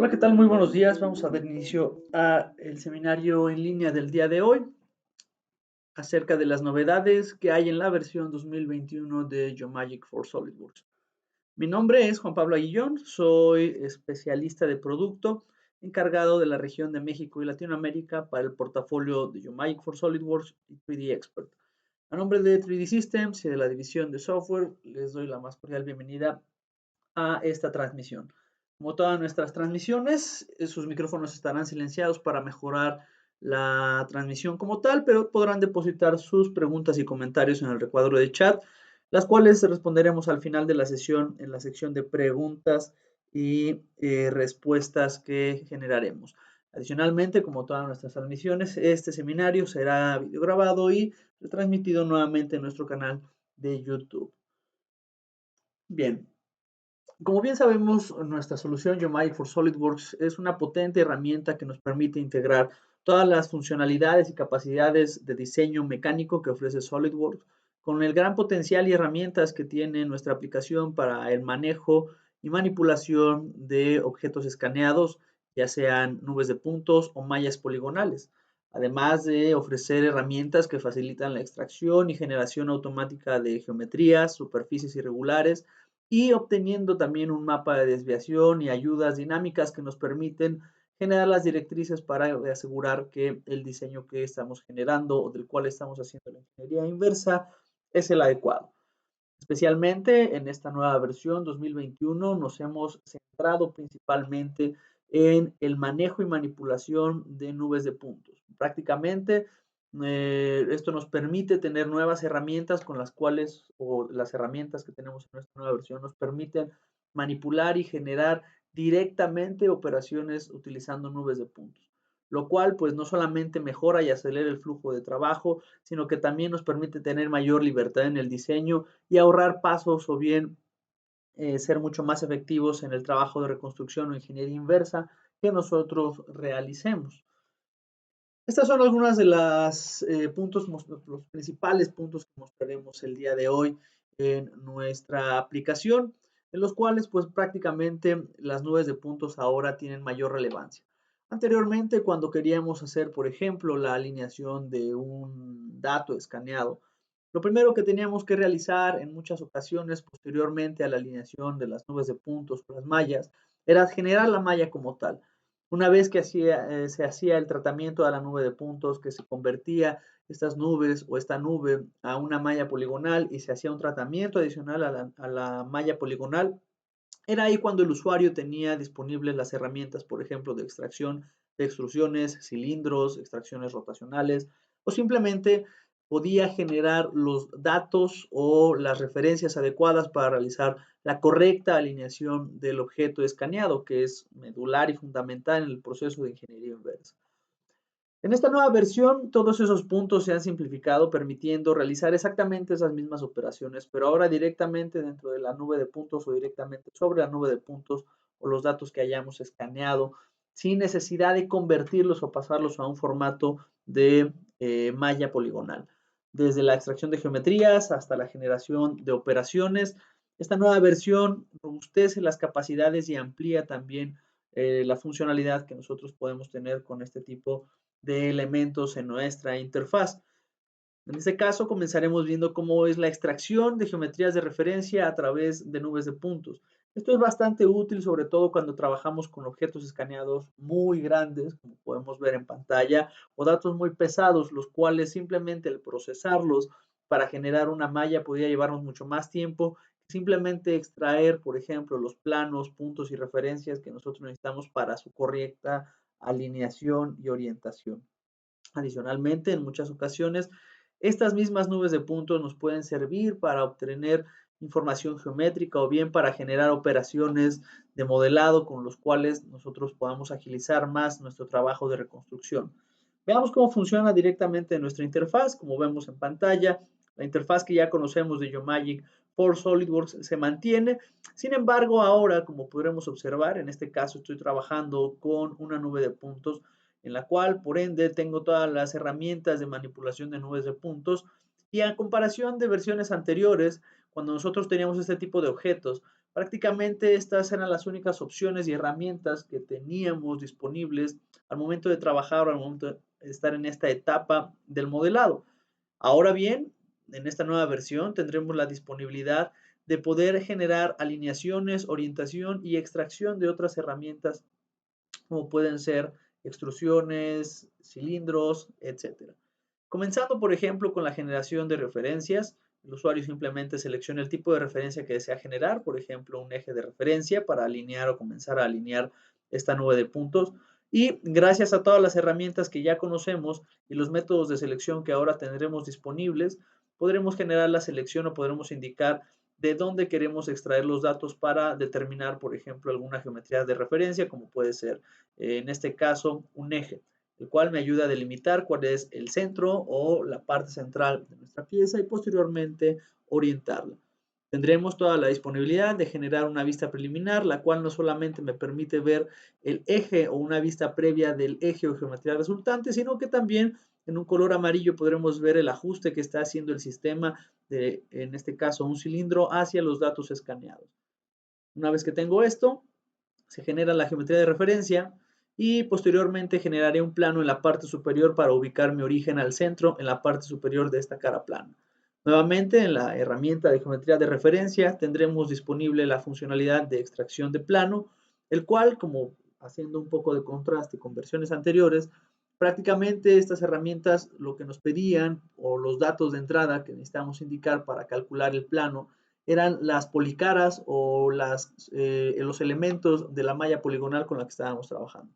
Hola, ¿qué tal? Muy buenos días. Vamos a dar inicio a el seminario en línea del día de hoy acerca de las novedades que hay en la versión 2021 de Geomagic for SolidWorks. Mi nombre es Juan Pablo Aguillón, soy especialista de producto encargado de la región de México y Latinoamérica para el portafolio de Geomagic for SolidWorks y 3D Expert. A nombre de 3D Systems y de la división de software, les doy la más cordial bienvenida a esta transmisión. Como todas nuestras transmisiones, sus micrófonos estarán silenciados para mejorar la transmisión como tal, pero podrán depositar sus preguntas y comentarios en el recuadro de chat, las cuales responderemos al final de la sesión en la sección de preguntas y respuestas que generaremos. Adicionalmente, como todas nuestras transmisiones, este seminario será videograbado y retransmitido nuevamente en nuestro canal de YouTube. Bien, como bien sabemos, nuestra solución Geomagic for SolidWorks es una potente herramienta que nos permite integrar todas las funcionalidades y capacidades de diseño mecánico que ofrece SolidWorks con el gran potencial y herramientas que tiene nuestra aplicación para el manejo y manipulación de objetos escaneados, ya sean nubes de puntos o mallas poligonales, además de ofrecer herramientas que facilitan la extracción y generación automática de geometrías, superficies irregulares, y obteniendo también un mapa de desviación y ayudas dinámicas que nos permiten generar las directrices para asegurar que el diseño que estamos generando o del cual estamos haciendo la ingeniería inversa es el adecuado. Especialmente en esta nueva versión 2021 nos hemos centrado principalmente en el manejo y manipulación de nubes de puntos. Prácticamente esto nos permite tener nuevas herramientas con las cuales, o las herramientas que tenemos en nuestra nueva versión, nos permiten manipular y generar directamente operaciones utilizando nubes de puntos, lo cual pues no solamente mejora y acelera el flujo de trabajo, sino que también nos permite tener mayor libertad en el diseño y ahorrar pasos o bien ser mucho más efectivos en el trabajo de reconstrucción o ingeniería inversa que nosotros realicemos. Estas son algunas de las los principales puntos que mostraremos el día de hoy en nuestra aplicación, en los cuales pues prácticamente las nubes de puntos ahora tienen mayor relevancia. Anteriormente, cuando queríamos hacer, por ejemplo, la alineación de un dato escaneado, lo primero que teníamos que realizar en muchas ocasiones, posteriormente a la alineación de las nubes de puntos o las mallas, era generar la malla como tal. Una vez que se hacía el tratamiento de la nube de puntos, que se convertía estas nubes o esta nube a una malla poligonal y se hacía un tratamiento adicional a la malla poligonal, era ahí cuando el usuario tenía disponibles las herramientas, por ejemplo, de extracción de extrusiones, cilindros, extracciones rotacionales, o simplemente podía generar los datos o las referencias adecuadas para realizar la correcta alineación del objeto escaneado, que es medular y fundamental en el proceso de ingeniería inversa. En esta nueva versión, todos esos puntos se han simplificado, permitiendo realizar exactamente esas mismas operaciones, pero ahora directamente dentro de la nube de puntos o directamente sobre la nube de puntos o los datos que hayamos escaneado, sin necesidad de convertirlos o pasarlos a un formato de malla poligonal. Desde la extracción de geometrías hasta la generación de operaciones, esta nueva versión robustece las capacidades y amplía también la funcionalidad que nosotros podemos tener con este tipo de elementos en nuestra interfaz. En este caso comenzaremos viendo cómo es la extracción de geometrías de referencia a través de nubes de puntos. Esto es bastante útil, sobre todo cuando trabajamos con objetos escaneados muy grandes, como podemos ver en pantalla, o datos muy pesados, los cuales simplemente el procesarlos para generar una malla podría llevarnos mucho más tiempo que simplemente extraer, por ejemplo, los planos, puntos y referencias que nosotros necesitamos para su correcta alineación y orientación. Adicionalmente, en muchas ocasiones, estas mismas nubes de puntos nos pueden servir para obtener información geométrica o bien para generar operaciones de modelado con los cuales nosotros podamos agilizar más nuestro trabajo de reconstrucción. Veamos cómo funciona directamente en nuestra interfaz. Como vemos en pantalla, la interfaz que ya conocemos de Geomagic for SolidWorks se mantiene. Sin embargo, ahora, como podremos observar, en este caso estoy trabajando con una nube de puntos en la cual, por ende, tengo todas las herramientas de manipulación de nubes de puntos y a comparación de versiones anteriores, cuando nosotros teníamos este tipo de objetos, Prácticamente estas eran las únicas opciones y herramientas que teníamos disponibles al momento de trabajar o al momento de estar en esta etapa del modelado. Ahora bien, en esta nueva versión tendremos la disponibilidad de poder generar alineaciones, orientación y extracción de otras herramientas como pueden ser extrusiones, cilindros, etcétera. Comenzando, por ejemplo, con la generación de referencias, el usuario simplemente selecciona el tipo de referencia que desea generar, por ejemplo, un eje de referencia para alinear o comenzar a alinear esta nube de puntos. Y gracias a todas las herramientas que ya conocemos y los métodos de selección que ahora tendremos disponibles, podremos generar la selección o podremos indicar de dónde queremos extraer los datos para determinar, por ejemplo, alguna geometría de referencia, como puede ser, en este caso, un eje, el cual me ayuda a delimitar cuál es el centro o la parte central de nuestra pieza y posteriormente orientarla. Tendremos toda la disponibilidad de generar una vista preliminar, la cual no solamente me permite ver el eje o una vista previa del eje o geometría resultante, sino que también en un color amarillo podremos ver el ajuste que está haciendo el sistema de, en este caso, un cilindro hacia los datos escaneados. Una vez que tengo esto, se genera la geometría de referencia y posteriormente generaré un plano en la parte superior para ubicar mi origen al centro en la parte superior de esta cara plana. Nuevamente, en la herramienta de geometría de referencia tendremos disponible la funcionalidad de extracción de plano, el cual, como haciendo un poco de contraste con versiones anteriores, prácticamente estas herramientas lo que nos pedían o los datos de entrada que necesitamos indicar para calcular el plano eran las policaras o los elementos de la malla poligonal con la que estábamos trabajando.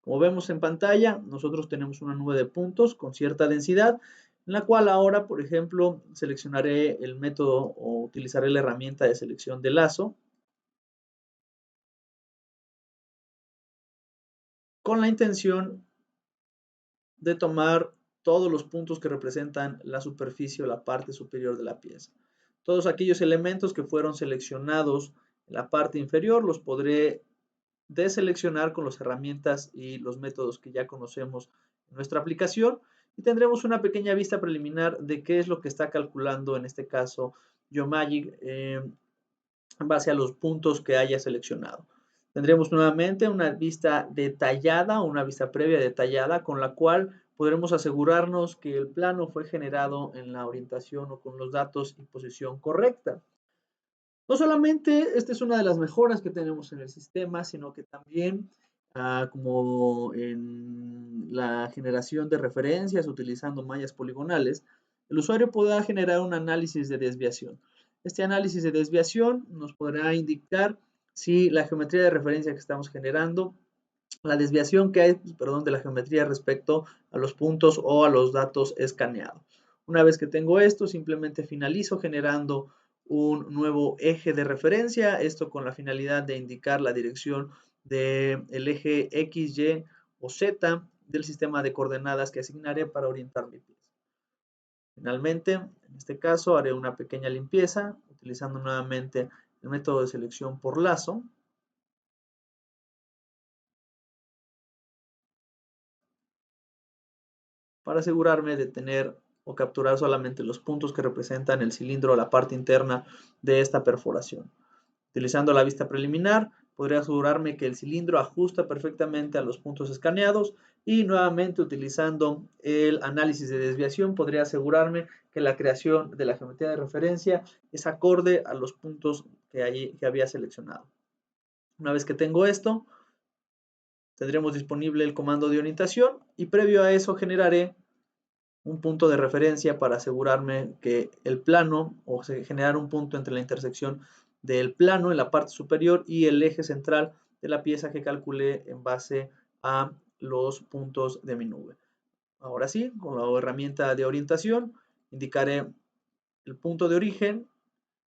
Como vemos en pantalla, nosotros tenemos una nube de puntos con cierta densidad, en la cual ahora, por ejemplo, seleccionaré el método o utilizaré la herramienta de selección de lazo con la intención de tomar todos los puntos que representan la superficie o la parte superior de la pieza. Todos aquellos elementos que fueron seleccionados en la parte inferior los podré deseleccionar con las herramientas y los métodos que ya conocemos en nuestra aplicación y tendremos una pequeña vista preliminar de qué es lo que está calculando en este caso Geomagic en base a los puntos que haya seleccionado. Tendremos nuevamente una vista detallada, una vista previa detallada, con la cual podremos asegurarnos que el plano fue generado en la orientación o con los datos y posición correcta. No solamente esta es una de las mejoras que tenemos en el sistema, sino que también, como en la generación de referencias utilizando mallas poligonales, el usuario podrá generar un análisis de desviación. Este análisis de desviación nos podrá indicar si la geometría de referencia que estamos generando, la desviación que hay, perdón, de la geometría respecto a los puntos o a los datos escaneados. Una vez que tengo esto, simplemente finalizo generando un nuevo eje de referencia, esto con la finalidad de indicar la dirección del eje X, Y o Z del sistema de coordenadas que asignaré para orientar mi pieza. Finalmente, en este caso, haré una pequeña limpieza utilizando nuevamente el método de selección por lazo. Para asegurarme de tener o capturar solamente los puntos que representan el cilindro o la parte interna de esta perforación. Utilizando la vista preliminar, podré asegurarme que el cilindro ajusta perfectamente a los puntos escaneados y nuevamente utilizando el análisis de desviación podría asegurarme que la creación de la geometría de referencia es acorde a los puntos que había seleccionado. Una vez que tengo esto, tendremos disponible el comando de orientación y previo a eso generaré un punto de referencia para asegurarme que el plano o generar un punto entre la intersección del plano en la parte superior y el eje central de la pieza que calculé en base a los puntos de mi nube. Ahora sí, con la herramienta de orientación indicaré el punto de origen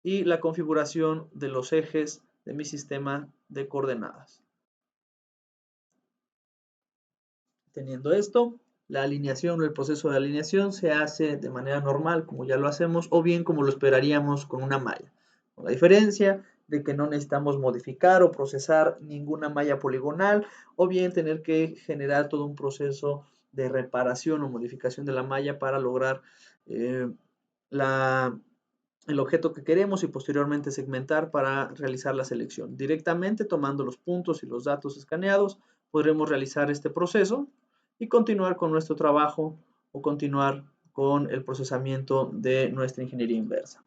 y la configuración de los ejes de mi sistema de coordenadas. Teniendo esto, la alineación o el proceso de alineación se hace de manera normal, como ya lo hacemos, o bien como lo esperaríamos con una malla. Con la diferencia de que no necesitamos modificar o procesar ninguna malla poligonal, o bien tener que generar todo un proceso de reparación o modificación de la malla para lograr la el objeto que queremos y posteriormente segmentar para realizar la selección. Directamente tomando los puntos y los datos escaneados, podremos realizar este proceso y continuar con nuestro trabajo o continuar con el procesamiento de nuestra ingeniería inversa.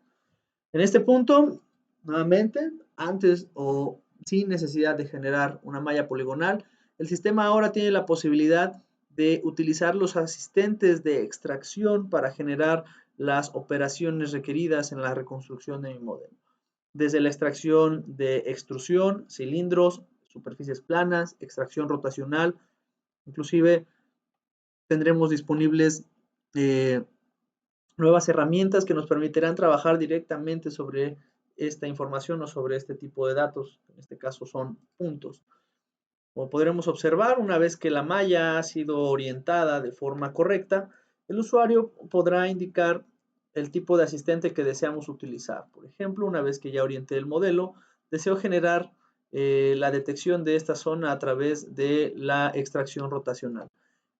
En este punto, nuevamente, antes o sin necesidad de generar una malla poligonal, el sistema ahora tiene la posibilidad de utilizar los asistentes de extracción para generar las operaciones requeridas en la reconstrucción de mi modelo. Desde la extracción de extrusión, cilindros, superficies planas, extracción rotacional, inclusive tendremos disponibles nuevas herramientas que nos permitirán trabajar directamente sobre esta información o sobre este tipo de datos, en este caso son puntos. Como podremos observar, una vez que la malla ha sido orientada de forma correcta, el usuario podrá indicar el tipo de asistente que deseamos utilizar. Por ejemplo, una vez que ya orienté el modelo, deseo generar la detección de esta zona a través de la extracción rotacional.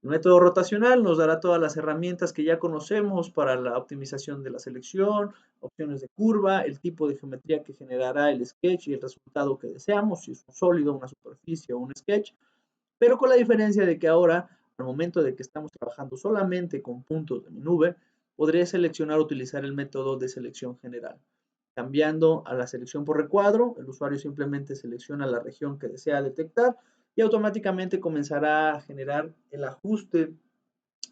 El método rotacional nos dará todas las herramientas que ya conocemos para la optimización de la selección, opciones de curva, el tipo de geometría que generará el sketch y el resultado que deseamos, si es un sólido, una superficie o un sketch, pero con la diferencia de que ahora, al momento de que estamos trabajando solamente con puntos de mi nube, podré seleccionar utilizar el método de selección general. Cambiando a la selección por recuadro, el usuario simplemente selecciona la región que desea detectar y automáticamente comenzará a generar el ajuste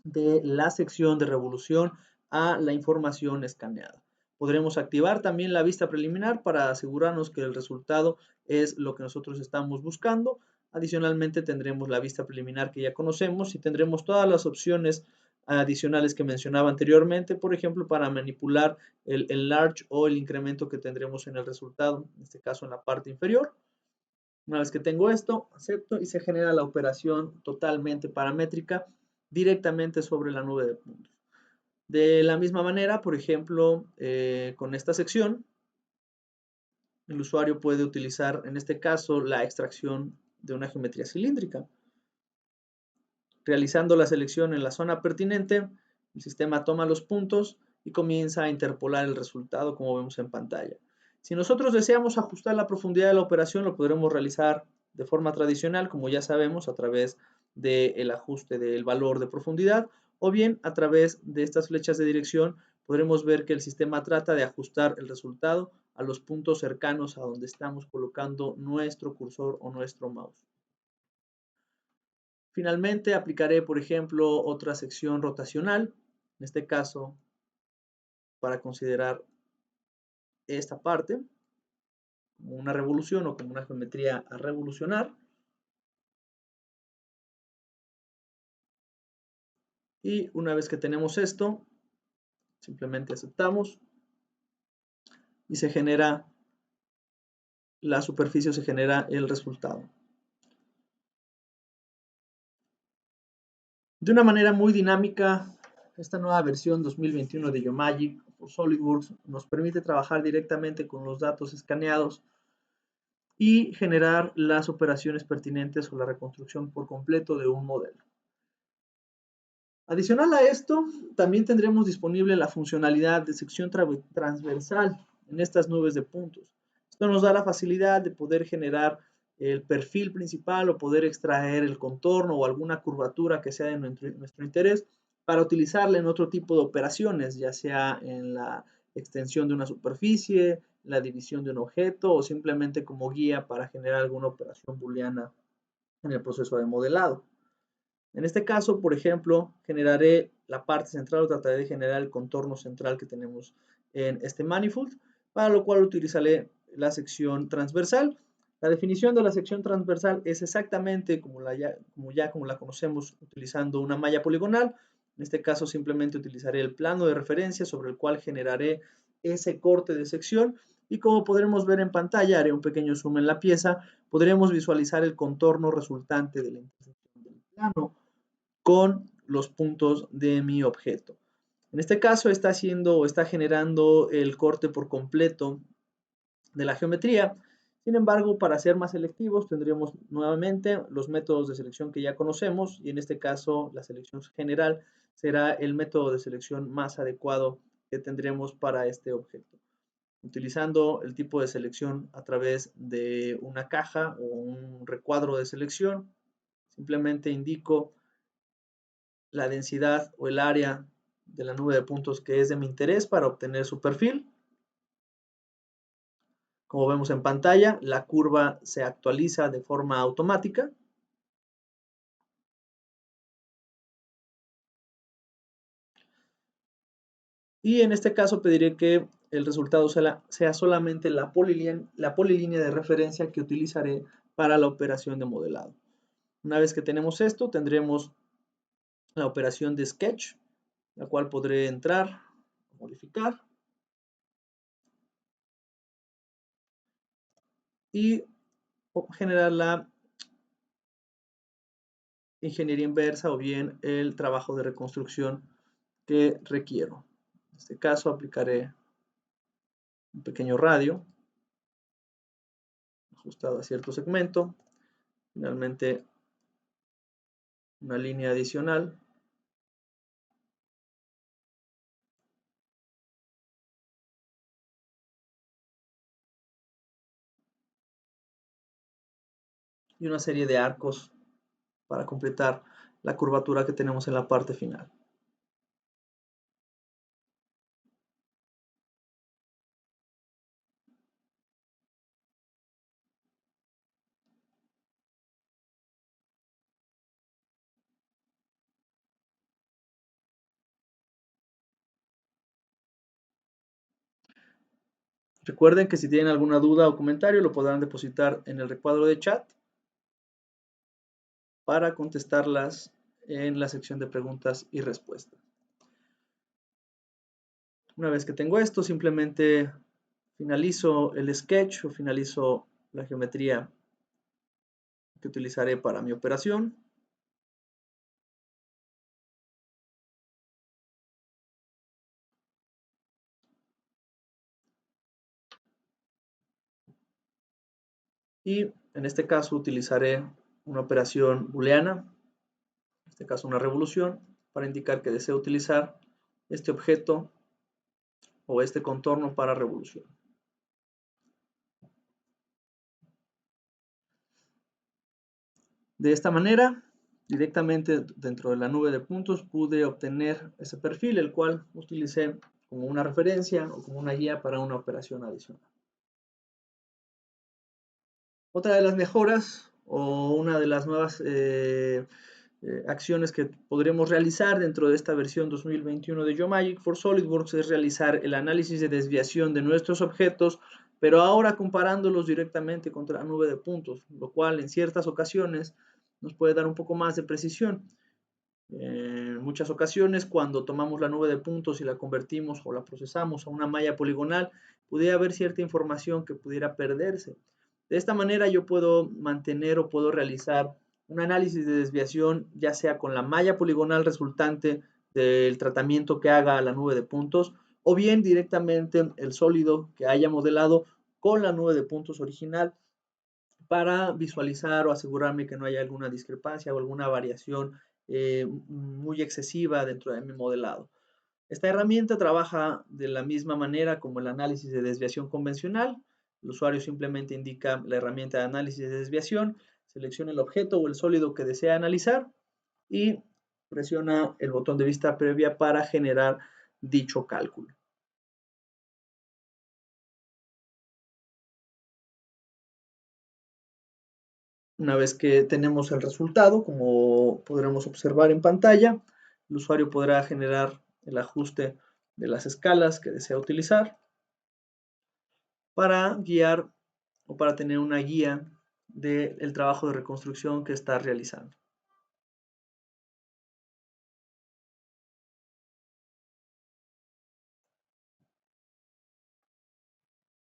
de la sección de revolución a la información escaneada. Podremos activar también la vista preliminar para asegurarnos que el resultado es lo que nosotros estamos buscando. Adicionalmente tendremos la vista preliminar que ya conocemos y tendremos todas las opciones adicionales que mencionaba anteriormente, por ejemplo, para manipular el enlarge o el incremento que tendremos en el resultado, en este caso en la parte inferior. Una vez que tengo esto, acepto y se genera la operación totalmente paramétrica directamente sobre la nube de puntos. De la misma manera, por ejemplo, con esta sección, el usuario puede utilizar, en este caso, la extracción de una geometría cilíndrica. Realizando la selección en la zona pertinente, el sistema toma los puntos y comienza a interpolar el resultado como vemos en pantalla. Si nosotros deseamos ajustar la profundidad de la operación, lo podremos realizar de forma tradicional, como ya sabemos, a través del ajuste del valor de profundidad, o bien a través de estas flechas de dirección podremos ver que el sistema trata de ajustar el resultado a los puntos cercanos a donde estamos colocando nuestro cursor o nuestro mouse. Finalmente, aplicaré, por ejemplo, otra sección rotacional, en este caso, para considerar esta parte como una revolución o como una geometría a revolucionar. Y una vez que tenemos esto, simplemente aceptamos y se genera la superficie o se genera el resultado. De una manera muy dinámica, esta nueva versión 2021 de Geomagic por SolidWorks nos permite trabajar directamente con los datos escaneados y generar las operaciones pertinentes o la reconstrucción por completo de un modelo. Adicional a esto, también tendremos disponible la funcionalidad de sección transversal en estas nubes de puntos. Esto nos da la facilidad de poder generar el perfil principal o poder extraer el contorno o alguna curvatura que sea de nuestro interés para utilizarla en otro tipo de operaciones, ya sea en la extensión de una superficie, la división de un objeto o simplemente como guía para generar alguna operación booleana en el proceso de modelado. En este caso, por ejemplo, generaré la parte central o trataré de generar el contorno central que tenemos en este manifold, para lo cual utilizaré la sección transversal. La definición de la sección transversal es exactamente como la conocemos utilizando una malla poligonal. En este caso simplemente utilizaré el plano de referencia sobre el cual generaré ese corte de sección y como podremos ver en pantalla, haré un pequeño zoom en la pieza, podremos visualizar el contorno resultante de la intersección del plano con los puntos de mi objeto. En este caso está generando el corte por completo de la geometría. Sin embargo, para ser más selectivos, tendríamos nuevamente los métodos de selección que ya conocemos y en este caso la selección general será el método de selección más adecuado que tendremos para este objeto. Utilizando el tipo de selección a través de una caja o un recuadro de selección, simplemente indico la densidad o el área de la nube de puntos que es de mi interés para obtener su perfil. Como vemos en pantalla, la curva se actualiza de forma automática. Y en este caso pediré que el resultado sea solamente la polilínea de referencia que utilizaré para la operación de modelado. Una vez que tenemos esto, tendremos la operación de sketch, la cual podré entrar, modificar y generar la ingeniería inversa o bien el trabajo de reconstrucción que requiero. En este caso aplicaré un pequeño radio ajustado a cierto segmento, finalmente una línea adicional y una serie de arcos para completar la curvatura que tenemos en la parte final. Recuerden que si tienen alguna duda o comentario lo podrán depositar en el recuadro de chat para contestarlas en la sección de preguntas y respuestas. Una vez que tengo esto, simplemente finalizo el sketch o finalizo la geometría que utilizaré para mi operación. Y en este caso utilizaré una operación booleana, en este caso una revolución, para indicar que deseo utilizar este objeto o este contorno para revolución. De esta manera, directamente dentro de la nube de puntos pude obtener ese perfil, el cual utilicé como una referencia o como una guía para una operación adicional. Otra de las mejoras o una de las nuevas acciones que podremos realizar dentro de esta versión 2021 de Geomagic for SolidWorks es realizar el análisis de desviación de nuestros objetos, pero ahora comparándolos directamente contra la nube de puntos, lo cual en ciertas ocasiones nos puede dar un poco más de precisión. En muchas ocasiones, cuando tomamos la nube de puntos y la convertimos o la procesamos a una malla poligonal, pudiera haber cierta información que pudiera perderse. De esta manera yo puedo mantener o puedo realizar un análisis de desviación, ya sea con la malla poligonal resultante del tratamiento que haga a la nube de puntos, o bien directamente el sólido que haya modelado con la nube de puntos original para visualizar o asegurarme que no haya alguna discrepancia o alguna variación muy excesiva dentro de mi modelado. Esta herramienta trabaja de la misma manera como el análisis de desviación convencional. El usuario simplemente indica la herramienta de análisis de desviación, selecciona el objeto o el sólido que desea analizar y presiona el botón de vista previa para generar dicho cálculo. Una vez que tenemos el resultado, como podremos observar en pantalla, el usuario podrá generar el ajuste de las escalas que desea utilizar para guiar o para tener una guía del trabajo de reconstrucción que está realizando.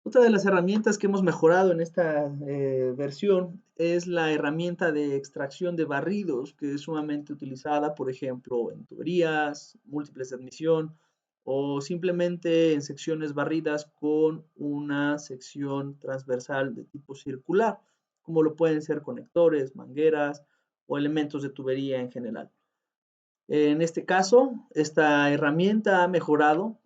Otra de las herramientas que hemos mejorado en esta versión es la herramienta de extracción de barridos, que es sumamente utilizada, por ejemplo, en tuberías, múltiples de admisión o simplemente en secciones barridas con una sección transversal de tipo circular, como lo pueden ser conectores, mangueras o elementos de tubería en general. En este caso, esta herramienta ha mejorado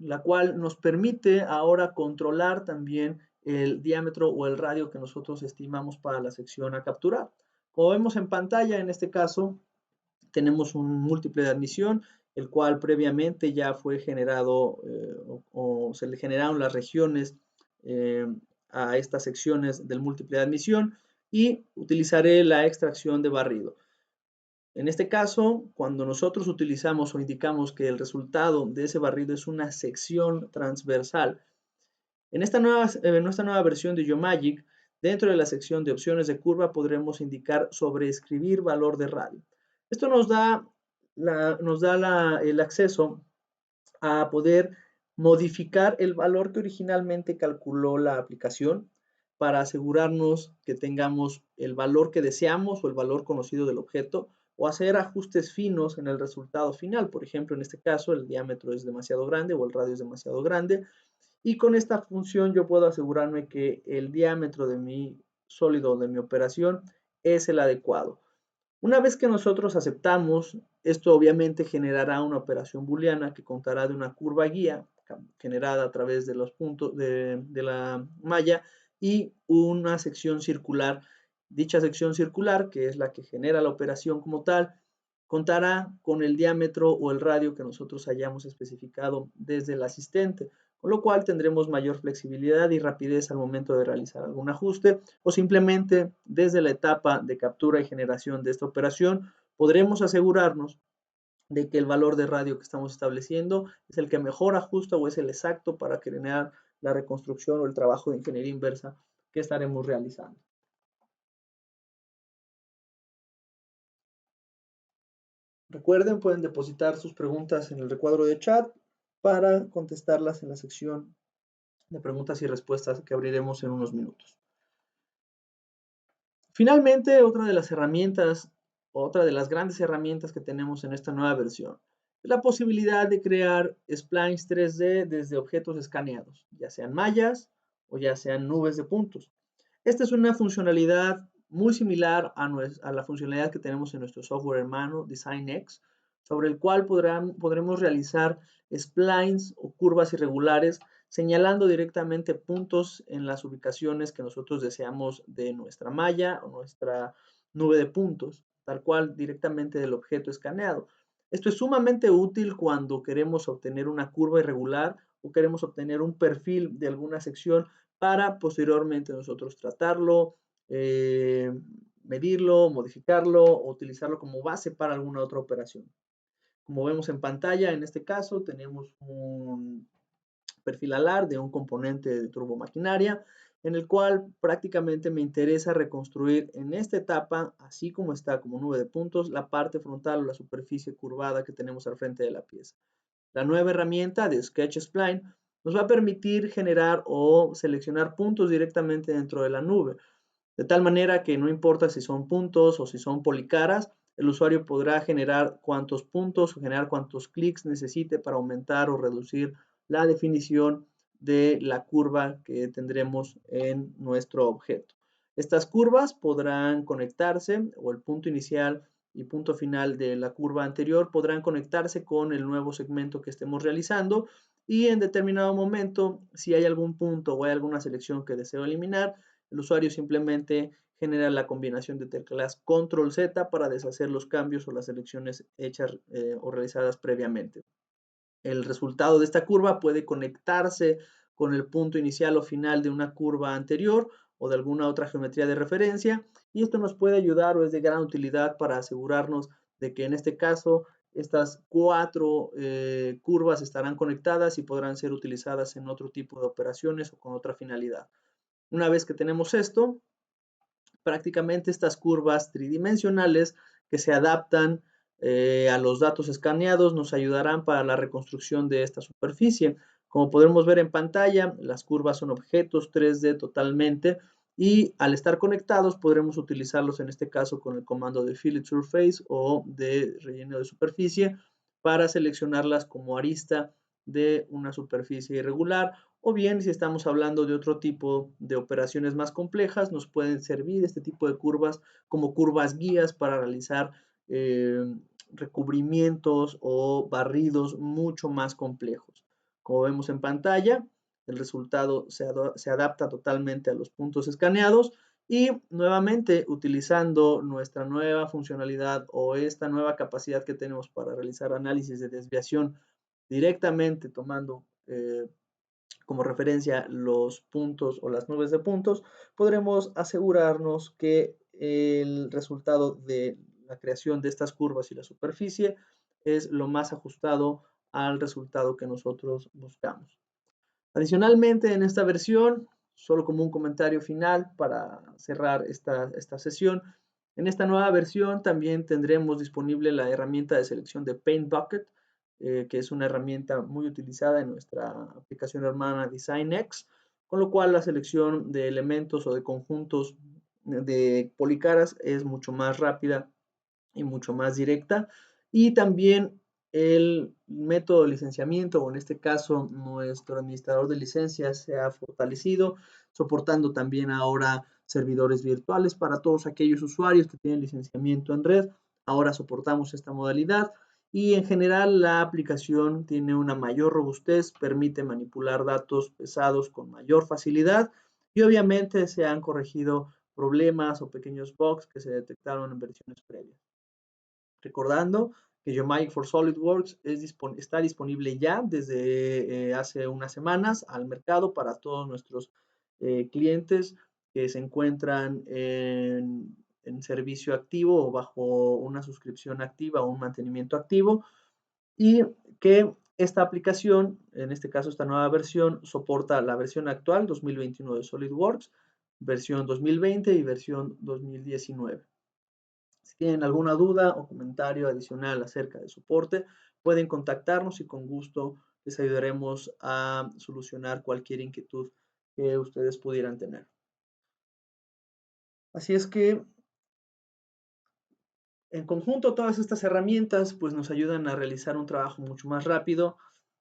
la cual nos permite ahora controlar también el diámetro o el radio que nosotros estimamos para la sección a capturar. Como vemos en pantalla, en este caso, tenemos un múltiple de admisión, el cual previamente ya fue generado o se le generaron las regiones a estas secciones del múltiple de admisión y utilizaré la extracción de barrido. En este caso, cuando nosotros utilizamos o indicamos que el resultado de ese barrido es una sección transversal, en esta nueva versión de Geomagic, dentro de la sección de opciones de curva podremos indicar sobreescribir valor de radio. Esto nos da el acceso a poder modificar el valor que originalmente calculó la aplicación para asegurarnos que tengamos el valor que deseamos o el valor conocido del objeto, o hacer ajustes finos en el resultado final. Por ejemplo, en este caso el diámetro es demasiado grande o el radio es demasiado grande, y con esta función yo puedo asegurarme que el diámetro de mi sólido, de mi operación, es el adecuado. Una vez que nosotros aceptamos, esto obviamente generará una operación booleana que contará de una curva guía generada a través de los puntos de la malla y una sección circular. Dicha sección circular, que es la que genera la operación como tal, contará con el diámetro o el radio que nosotros hayamos especificado desde el asistente, con lo cual tendremos mayor flexibilidad y rapidez al momento de realizar algún ajuste, o simplemente desde la etapa de captura y generación de esta operación podremos asegurarnos de que el valor de radio que estamos estableciendo es el que mejor ajusta o es el exacto para generar la reconstrucción o el trabajo de ingeniería inversa que estaremos realizando. Recuerden, pueden depositar sus preguntas en el recuadro de chat para contestarlas en la sección de preguntas y respuestas que abriremos en unos minutos. Finalmente, otra de las grandes herramientas que tenemos en esta nueva versión es la posibilidad de crear splines 3D desde objetos escaneados, ya sean mallas o ya sean nubes de puntos. Esta es una funcionalidad muy similar a la funcionalidad que tenemos en nuestro software hermano DesignX, sobre el cual podremos realizar splines o curvas irregulares señalando directamente puntos en las ubicaciones que nosotros deseamos de nuestra malla o nuestra nube de puntos, tal cual directamente del objeto escaneado. Esto es sumamente útil cuando queremos obtener una curva irregular o queremos obtener un perfil de alguna sección para posteriormente nosotros tratarlo, medirlo, modificarlo o utilizarlo como base para alguna otra operación. Como vemos en pantalla, en este caso tenemos un perfil alar de un componente de turbomaquinaria en el cual prácticamente me interesa reconstruir en esta etapa, así como está como nube de puntos, la parte frontal o la superficie curvada que tenemos al frente de la pieza. La nueva herramienta de Sketch Spline nos va a permitir generar o seleccionar puntos directamente dentro de la nube, de tal manera que no importa si son puntos o si son policaras, el usuario podrá generar cuantos puntos o generar cuantos clics necesite para aumentar o reducir la definición de la curva que tendremos en nuestro objeto. Estas curvas podrán conectarse, o el punto inicial y punto final de la curva anterior podrán conectarse con el nuevo segmento que estemos realizando, y en determinado momento, si hay algún punto o hay alguna selección que deseo eliminar, el usuario simplemente genera la combinación de teclas Control Z para deshacer los cambios o las selecciones hechas o realizadas previamente. El resultado de esta curva puede conectarse con el punto inicial o final de una curva anterior o de alguna otra geometría de referencia, y esto nos puede ayudar o es de gran utilidad para asegurarnos de que en este caso estas cuatro curvas estarán conectadas y podrán ser utilizadas en otro tipo de operaciones o con otra finalidad. Una vez que tenemos esto, prácticamente estas curvas tridimensionales que se adaptan a los datos escaneados nos ayudarán para la reconstrucción de esta superficie. Como podemos ver en pantalla, las curvas son objetos 3D totalmente, y al estar conectados podremos utilizarlos en este caso con el comando de Fillet Surface o de relleno de superficie para seleccionarlas como arista de una superficie irregular, o bien si estamos hablando de otro tipo de operaciones más complejas, nos pueden servir este tipo de curvas como curvas guías para realizar recubrimientos o barridos mucho más complejos. Como vemos en pantalla, el resultado se adapta totalmente a los puntos escaneados y nuevamente utilizando nuestra nueva funcionalidad o esta nueva capacidad que tenemos para realizar análisis de desviación directamente tomando como referencia los puntos o las nubes de puntos, podremos asegurarnos que el resultado de la creación de estas curvas y la superficie es lo más ajustado al resultado que nosotros buscamos. Adicionalmente, en esta versión, solo como un comentario final para cerrar esta sesión, en esta nueva versión también tendremos disponible la herramienta de selección de Paint Bucket, que es una herramienta muy utilizada en nuestra aplicación hermana DesignX, con lo cual la selección de elementos o de conjuntos de policaras es mucho más rápida y mucho más directa. Y también el método de licenciamiento, o en este caso nuestro administrador de licencias, se ha fortalecido, soportando también ahora servidores virtuales para todos aquellos usuarios que tienen licenciamiento en red. Ahora soportamos esta modalidad y en general la aplicación tiene una mayor robustez, permite manipular datos pesados con mayor facilidad y obviamente se han corregido problemas o pequeños bugs que se detectaron en versiones previas. Recordando que Geomagic for SolidWorks está disponible ya desde hace unas semanas al mercado para todos nuestros clientes que se encuentran en servicio activo o bajo una suscripción activa o un mantenimiento activo, y que esta aplicación, en este caso esta nueva versión, soporta la versión actual 2021 de SolidWorks, versión 2020 y versión 2019. Si tienen alguna duda o comentario adicional acerca del soporte, pueden contactarnos y con gusto les ayudaremos a solucionar cualquier inquietud que ustedes pudieran tener. Así es que, en conjunto, todas estas herramientas pues nos ayudan a realizar un trabajo mucho más rápido,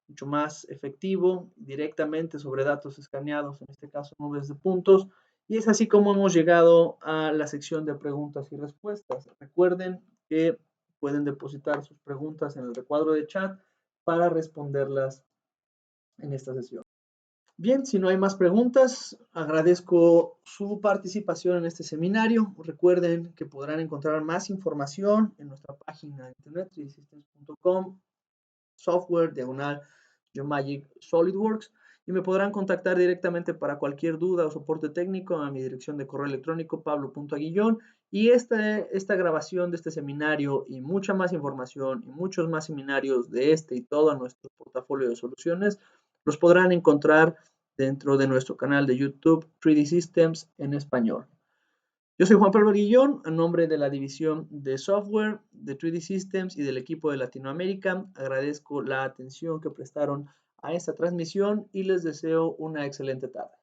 mucho más efectivo, directamente sobre datos escaneados, en este caso nubes de puntos. Y es así como hemos llegado a la sección de preguntas y respuestas. Recuerden que pueden depositar sus preguntas en el recuadro de chat para responderlas en esta sesión. Bien, si no hay más preguntas, agradezco su participación en este seminario. Recuerden que podrán encontrar más información en nuestra página de internet, 3dsystems.com, software, Geomagic SolidWorks, y me podrán contactar directamente para cualquier duda o soporte técnico a mi dirección de correo electrónico pablo.aguillón. Y esta grabación de este seminario y mucha más información y muchos más seminarios de este y todo nuestro portafolio de soluciones los podrán encontrar dentro de nuestro canal de YouTube 3D Systems en español. Yo soy Juan Pablo Aguillón, a nombre de la división de software de 3D Systems y del equipo de Latinoamérica. Agradezco la atención que prestaron a esta transmisión y les deseo una excelente tarde.